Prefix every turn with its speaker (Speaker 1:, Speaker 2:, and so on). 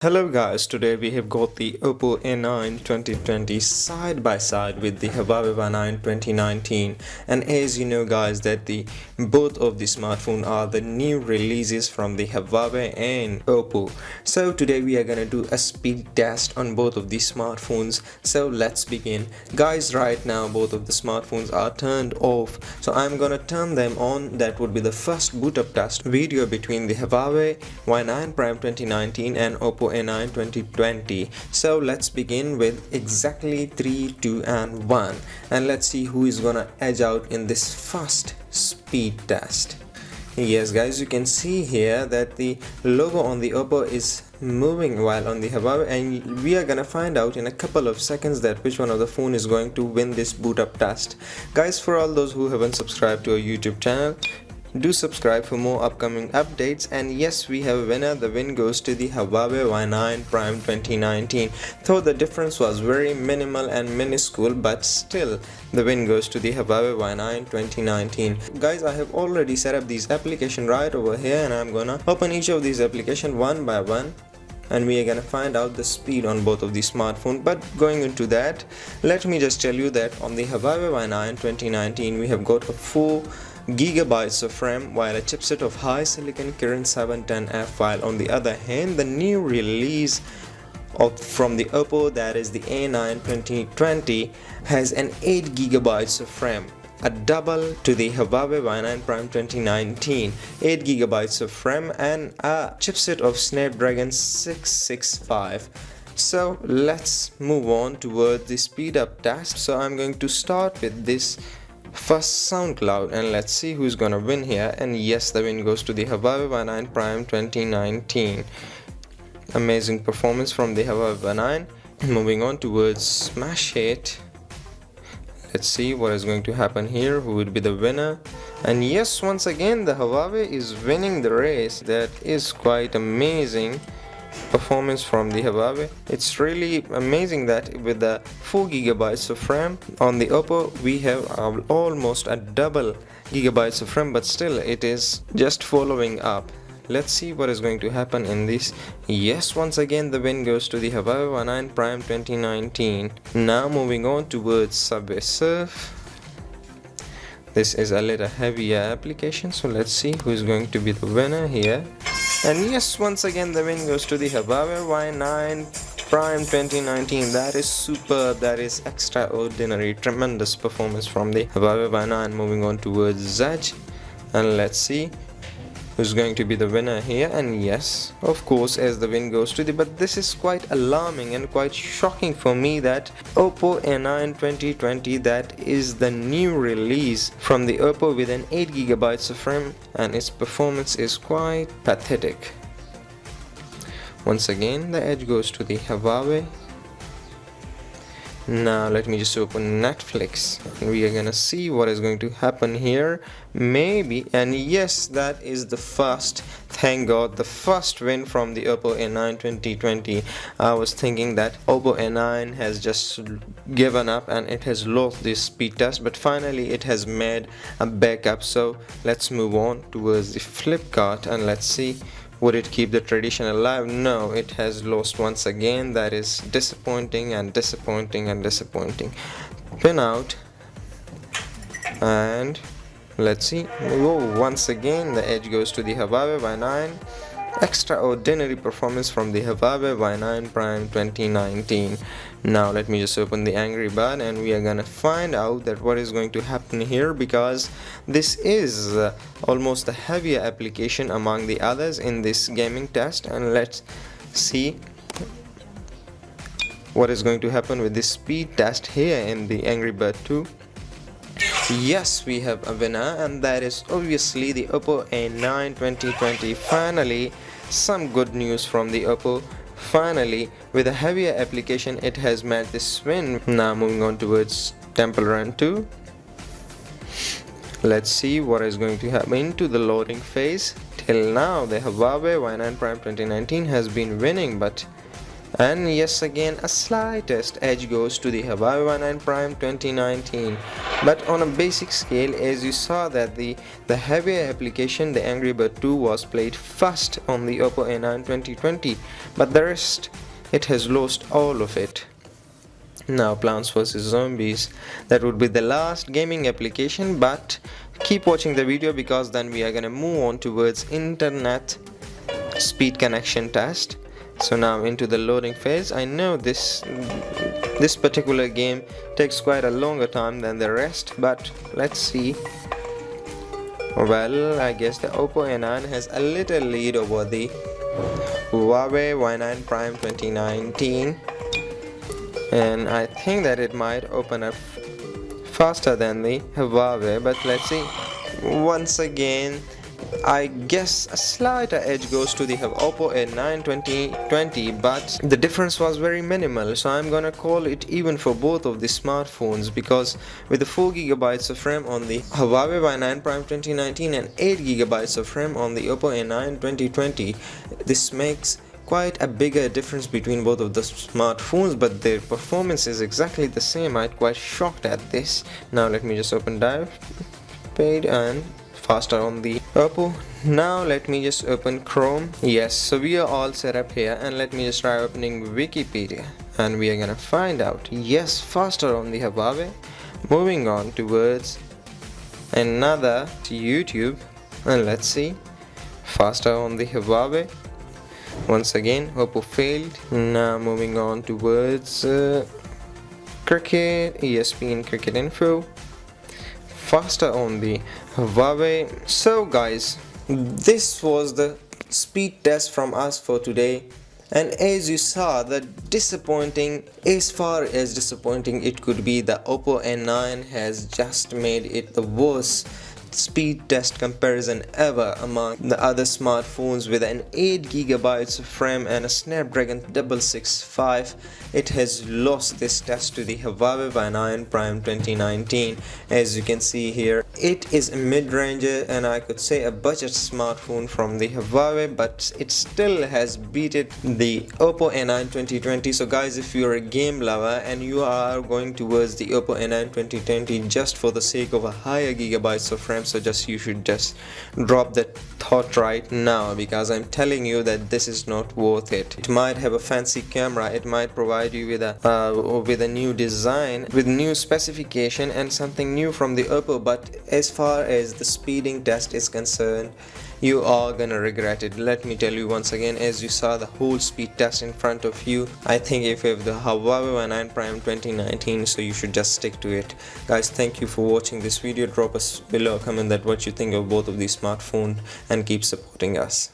Speaker 1: Hello guys, today we have got the Oppo A9 2020 side by side with the Huawei A9 2019, and as you know guys that the both of the smartphone are the new releases from the Huawei and Oppo. So today we are gonna do a speed test on both of these smartphones. So let's begin. Guys, right now both of the smartphones are turned off, so I'm gonna turn them on. That would be the first boot up test video between the Huawei Y9 Prime 2019 and Oppo A9 2020. So let's begin with exactly 3, 2 and 1, and let's see who is gonna edge out in this first speed test. Yes guys, you can see here that the logo on the Oppo is moving while on the Huawei, and we are gonna find out in a couple of seconds that which one of the phone is going to win this boot up test. Guys, for all those who haven't subscribed to our YouTube channel, do subscribe for more upcoming updates. And yes, we have a winner. The win goes to the Huawei Y9 Prime 2019. Though the difference was very minimal and minuscule, but still the win goes to the Huawei Y9 2019. Guys, I have already set up these applications right over here, and I'm gonna open each of these applications one by one, and we are gonna find out the speed on both of these smartphones. But going into that, let me just tell you that on the Huawei Y9 2019 we have got a 4 GB of RAM while a chipset of high silicon Kirin 710F, while on the other hand the new release from the Oppo, that is the A9 2020, has an 8 GB of RAM, a double to the Huawei Y9 Prime 2019, 8 GB of RAM and a chipset of Snapdragon 665. So let's move on towards the speed up test. So I'm going to start with this first SoundCloud, and let's see who's gonna win here. And yes, the win goes to the Huawei Y9 Prime 2019. Amazing performance from the Huawei Y9. Moving on towards Smash Hit. Let's see what is going to happen here, who would be the winner. And yes, once again the Huawei is winning the race. That is quite amazing performance from the Huawei. It's really amazing that with the 4 GB of RAM on the Oppo we have almost a double gigabytes of RAM, but still it is just following up. Let's see what is going to happen in this. Yes, once again the win goes to the Huawei Y9 Prime 2019. Now moving on towards Subway Surf. This is a little heavier application, so let's see who is going to be the winner here. And yes, once again the win goes to the Huawei Y9 Prime 2019. That is superb, that is extraordinary, tremendous performance from the Huawei Y9. Moving on towards Zedge, and let's see who's going to be the winner here. And yes, of course, as the win goes to the, but this is quite alarming and quite shocking for me that Oppo A9 2020, that is the new release from the Oppo with an 8 GB of RAM, and its performance is quite pathetic. Once again the edge goes to the Huawei. Now let me just open Netflix, and we are gonna see what is going to happen here. Maybe, and yes, that is the first, thank God, the first win from the Oppo A9 2020. I was thinking that Oppo A9 has just given up and it has lost this speed test, but finally it has made a backup. So let's move on towards the Flipkart, and let's see, would it keep the tradition alive? No, it has lost once again. That is disappointing and disappointing and disappointing. Pin out, and let's see. Whoa, once again the edge goes to the Huawei Y9. Extraordinary performance from the Huawei Y9 Prime 2019. Now let me just open the Angry Bird, and we are gonna find out that what is going to happen here, because this is almost a heavier application among the others in this gaming test. And let's see what is going to happen with this speed test here in the Angry Bird 2. Yes, we have a winner, and that is obviously the Oppo A9 2020. Finally, some good news from the Oppo. Finally, with a heavier application, it has made this win. Now moving on towards Temple Run 2. Let's see what is going to happen into the loading phase. Till now, the Huawei Y9 Prime 2019 has been winning, but And yes, again a slightest edge goes to the Huawei Y9 Prime 2019, but on a basic scale, as you saw that the heavier application, the Angry Bird 2, was played first on the Oppo A9 2020, but the rest, it has lost all of it. Now Plants vs Zombies, that would be the last gaming application, but keep watching the video because then we are gonna move on towards internet speed connection test. So now into the loading phase. I know this particular game takes quite a longer time than the rest, but let's see. Well, I guess the Oppo A9 has a little lead over the Huawei Y9 Prime 2019, and I think that it might open up faster than the Huawei, but let's see. Once again, I guess a slighter edge goes to the Oppo A9 2020, but the difference was very minimal, so I'm gonna call it even for both of the smartphones, because with the 4GB of RAM on the Huawei Y9 Prime 2019 and 8GB of RAM on the Oppo A9 2020, this makes quite a bigger difference between both of the smartphones, but their performance is exactly the same. I'm quite shocked at this. Now let me just open dive page and faster on the Oppo. Now let me just open Chrome. Yes, so we are all set up here, and let me just try opening Wikipedia, and we are gonna find out, yes, faster on the Huawei. Moving on towards another YouTube, and let's see, faster on the Huawei. Once again Oppo failed. Now moving on towards cricket, ESPN cricket info, faster on the Huawei. So guys, this was the speed test from us for today, and as you saw, the disappointing, as far as disappointing it could be, the Oppo A9 has just made it the worst speed test comparison ever among the other smartphones. With an 8GB of RAM and a Snapdragon 665, it has lost this test to the Huawei Y9 Prime 2019. As you can see here, it is a mid-ranger and I could say a budget smartphone from the Huawei, but it still has beaten the Oppo A9 2020. So guys, if you're a game lover and you are going towards the Oppo A9 2020 just for the sake of a higher gigabytes of RAM, so you should just drop that thought right now, because I'm telling you that this is not worth it. It might have a fancy camera, it might provide you with a new design, with new specification and something new from the Oppo, but as far as the speeding test is concerned, you are gonna regret it. Let me tell you once again, as you saw the whole speed test in front of you, I think if you have the Huawei Y9 Prime 2019, so you should just stick to it. Guys, thank you for watching this video. Drop us below a comment that what you think of both of these smartphones, and keep supporting us.